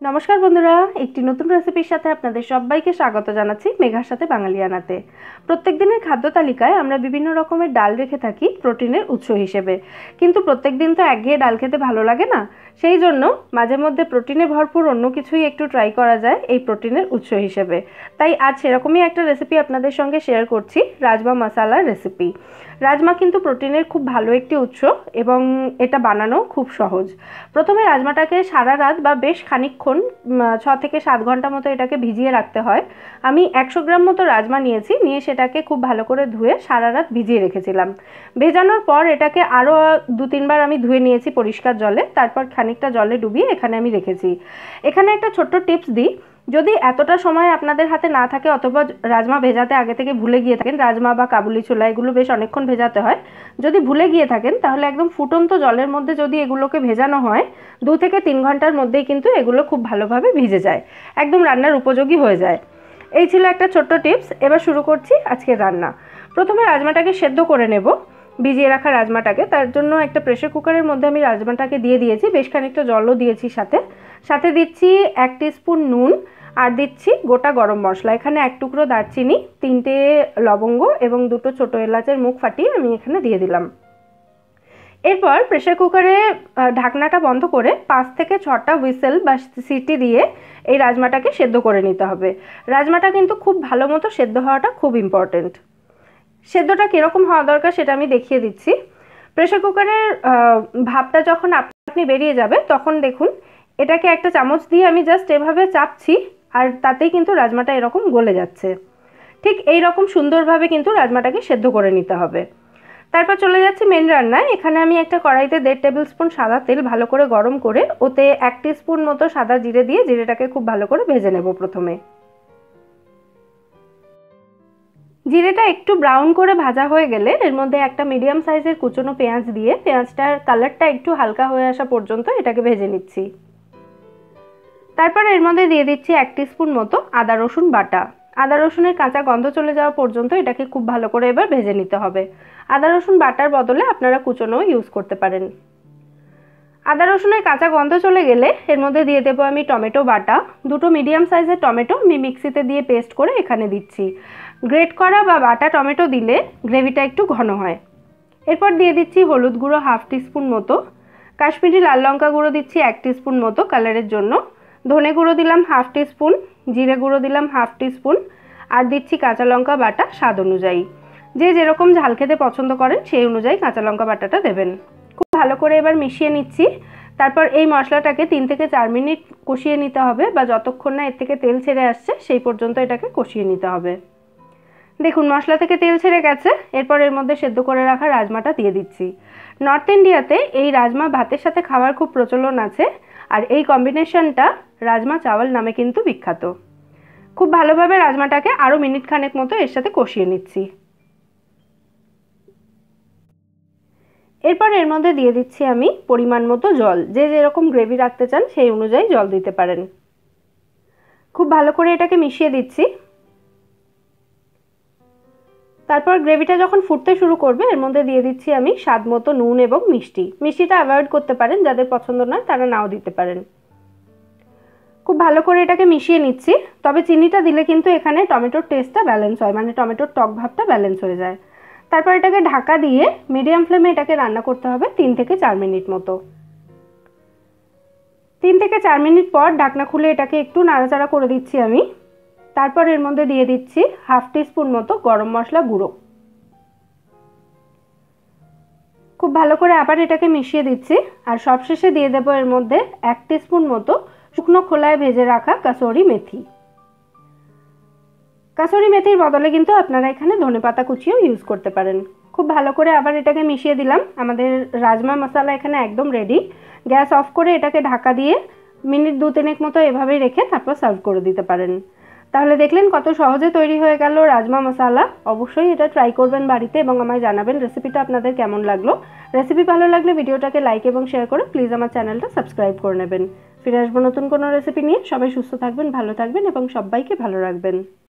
নমস্কার বন্ধুরা, একটি নতুন রেসিপির সাথে আপনাদের সবাইকে স্বাগত জানাচ্ছি মেঘার সাথে বাঙালিয়ানাতে। প্রত্যেক দিনের খাদ্য তালিকায় আমরা বিভিন্ন রকমের ডাল রেখে থাকি প্রোটিনের উৎস হিসেবে, কিন্তু প্রত্যেক দিন তো একঘেয়ে ডাল খেতে ভালো লাগে না। সেই জন্য মাঝে মধ্যে প্রোটিনে ভরপুর অন্য কিছুই একটু ট্রাই করা যায় এই প্রোটিনের উৎস হিসেবে। তাই আজ সেরকমই একটা রেসিপি আপনাদের সঙ্গে শেয়ার করছি, রাজমা মশালার রেসিপি। রাজমা কিন্তু প্রোটিনের খুব ভালো একটি উৎস এবং এটা বানানো খুব সহজ। প্রথমে রাজমাটাকে সারা রাত বা বেশ খানিকক্ষণ 6 থেকে 7 ঘন্টা মতো এটাকে ভিজিয়ে রাখতে হয়। আমি 100 গ্রাম মতো রাজমা নিয়ে সেটাকে খুব ভালো করে ধুয়ে সারা রাত ভিজিয়ে রেখেছিলাম। ভেজানোর পর এটাকে আরও 2-3 বার আমি ধুয়ে নিয়েছি পরিষ্কার জলে, তারপর খানিকটা জলে ডুবিয়ে এখানে আমি রেখেছি। এখানে একটা ছোট্ট টিপস দিই, যদি এতটা সময় আপনাদের হাতে না থাকে অথবা রাজমা ভেজাতে আগে থেকে ভুলে গিয়ে থাকেন, রাজমা বা কাবুলি ছোলা এগুলো বেশ অনেকক্ষণ ভেজাতে হয়, যদি ভুলে গিয়ে থাকেন তাহলে একদম ফুটন্ত জলের মধ্যে যদি এগুলোকে ভেজানো হয় 2 থেকে 3 ঘন্টার মধ্যেই কিন্তু এগুলো খুব ভালোভাবে ভিজে যায়, একদম রান্নার উপযোগী হয়ে যায়। এই ছিল একটা ছোট্ট টিপস। এবার শুরু করছি আজকের রান্না। প্রথমে রাজমাটাকে সেদ্ধ করে নেব, ভিজিয়ে রাখা রাজমাটাকে। তার জন্য একটা প্রেসার কুকারের মধ্যে আমি রাজমাটাকে দিয়ে দিয়েছি, বেশ খানিকটা জলও দিয়েছি, সাথে দিচ্ছি 1 টিস্পুন নুন আর দিচ্ছি গোটা গরম মশলা। এখানে 1 টুকরো দারচিনি, 3টে লবঙ্গ এবং 2টো ছোটো এলাচের মুখ ফাটিয়ে আমি এখানে দিয়ে দিলাম। এরপর প্রেসার কুকারে ঢাকনাটা বন্ধ করে 5 থেকে 6টা হুইসেল বা সিটি দিয়ে এই রাজমাটাকে সেদ্ধ করে নিতে হবে। রাজমাটা কিন্তু খুব ভালো মতো সেদ্ধ হওয়াটা খুব ইম্পর্টেন্ট। সেদ্ধটা কীরকম হওয়া দরকার সেটা আমি দেখিয়ে দিচ্ছি। প্রেসার কুকারের ভাপটা যখন আপনি বেরিয়ে যাবে তখন দেখুন এটাকে একটা চামচ দিয়ে আমি জাস্ট এভাবে চাপছি আর তাতেই কিন্তু রাজমাটা এরকম গলে যাচ্ছে। ঠিক এই রকম সুন্দরভাবে কিন্তু রাজমাটাকে সেদ্ধ করে নিতে হবে। তারপর চলে যাচ্ছি মেন রান্নায়। এখানে আমি একটা কড়াইতে 1.5 টেবিল স্পুন সাদা তেল ভালো করে গরম করে ওতে 1 টিস্পুন মতো সাদা জিরে দিয়ে জিরেটাকে খুব ভালো করে ভেজে নেব। প্রথমে জিরেটা একটু ব্রাউন করে ভাজা হয়ে গেলে এর মধ্যে একটা মিডিয়াম সাইজের কুচনো পেঁয়াজ দিয়ে পেঁয়াজটার কালারটা একটু হালকা হয়ে আসা পর্যন্ত এটাকে ভেজে নিচ্ছি। তারপর এর মধ্যে দিয়ে দিচ্ছি 1 টিস্পুন মতো আদা রসুন বাটা। আদা রসুনের কাঁচা গন্ধ চলে যাওয়া পর্যন্ত এটাকে খুব ভালো করে এবার ভেজে নিতে হবে। আদা রসুন বাটার বদলে আপনারা কুচনোও ইউজ করতে পারেন। আদা রসুনের কাঁচা গন্ধ চলে গেলে এর মধ্যে দিয়ে দেবো আমি টমেটো বাটা। 2টো মিডিয়াম সাইজের টমেটো আমি মিক্সিতে দিয়ে পেস্ট করে এখানে দিচ্ছি। গ্রেট করা বা বাটা টমেটো দিলে গ্রেভিটা একটু ঘন হয়। এরপর দিয়ে দিচ্ছি হলুদ গুঁড়ো 1/2 টিস্পুন মতো, কাশ্মীরি লাল লঙ্কা গুঁড়ো দিচ্ছি 1 টিস্পুন মতো কালারের জন্য, ধনে গুঁড়ো দিলাম 1/2 টিস্পুন, জিরে গুঁড়ো দিলাম 1/2 টিস্পুন আর দিচ্ছি কাঁচা লঙ্কা বাটা স্বাদ অনুযায়ী। যে যেরকম ঝাল খেতে পছন্দ করেন সেই অনুযায়ী কাঁচা লঙ্কা বাটাটা দেবেন। খুব ভালো করে এবার মিশিয়ে নিচ্ছি। তারপর এই মশলাটাকে 3 থেকে 4 মিনিট কষিয়ে নিতে হবে, বা যতক্ষণ না এর থেকে তেল ছেড়ে আসছে সেই পর্যন্ত এটাকে কষিয়ে নিতে হবে। দেখুন মশলা থেকে তেল ছেড়ে গেছে। এরপর এর মধ্যে সেদ্ধ করে রাখা রাজমাটা দিয়ে দিচ্ছি। নর্থ ইন্ডিয়াতে এই রাজমা ভাতের সাথে খাওয়ার খুব প্রচলন আছে, আর এই কম্বিনেশনটা রাজমা চাওয়াল নামে কিন্তু বিখ্যাত। খুব ভালোভাবে রাজমাটাকে আরও মিনিট খানেক মতো এর সাথে কষিয়ে নিচ্ছি। এরপর এর মধ্যে দিয়ে দিচ্ছি আমি পরিমাণ মতো জল। যে যেরকম গ্রেভি রাখতে চান সেই অনুযায়ী জল দিতে পারেন। খুব ভালো করে এটাকে মিশিয়ে দিচ্ছি। তারপর গ্রেভিটা যখন ফুটতে শুরু করবে এর মধ্যে দিয়ে দিচ্ছি আমি স্বাদ মতো নুন এবং মিষ্টিটা অ্যাভয়েড করতে পারেন, যাদের পছন্দ নয় তারা নাও দিতে পারেন। খুব ভালো করে এটাকে মিশিয়ে নিচ্ছি। তবে চিনিটা দিলে কিন্তু এখানে টমেটোর টেস্টটা ব্যালেন্স হয়, মানে টমেটোর টক ভাবটা ব্যালেন্স হয়ে যায়। তারপর এটাকে ঢাকা দিয়ে মিডিয়াম ফ্লেমে এটাকে রান্না করতে হবে 3 থেকে 4 মিনিট মতো। 3 থেকে 4 মিনিট পর ঢাকনা খুলে এটাকে একটু নাড়াচাড়া করে দিচ্ছি আমি। তারপর এর মধ্যে দিয়ে দিচ্ছি 1/2 টিস্পুন মতো গরম মশলা গুঁড়ো। খুব ভালো করে আবার এটাকে মিশিয়ে দিচ্ছি। আর সবশেষে দিয়ে দেবো এর মধ্যে 1 টিস্পুন মতো শুকনো খোলায় ভেজে রাখা কাসুরি মেথি। কাসুরি মেথির বদলে কিন্তু আপনারা এখানে ধনেপাতা কুচিও ইউজ করতে পারেন। খুব ভালো করে আবার এটাকে মিশিয়ে দিলাম। আমাদের রাজমা মশলা এখানে একদম রেডি। গ্যাস অফ করে এটাকে ঢাকা দিয়ে মিনিট 2-3 মতো এভাবেই রেখে তারপর সার্ভ করে দিতে পারেন। তাহলে দেখলেন কত সহজে তৈরি হয়ে গেল রাজমা মশলা। অবশ্যই এটা ট্রাই করবেন বাড়িতে এবং আমায় জানাবেন রেসিপিটা আপনাদের কেমন লাগলো। রেসিপি ভালো লাগলে ভিডিওটাকে লাইক এবং শেয়ার করে প্লিজ আমার চ্যানেলটা সাবস্ক্রাইব করে নেবেন। ফিরে আসবো নতুন কোনো রেসিপি নিয়ে। সবাই সুস্থ থাকবেন, ভালো থাকবেন এবং সবাইকে ভালো রাখবেন।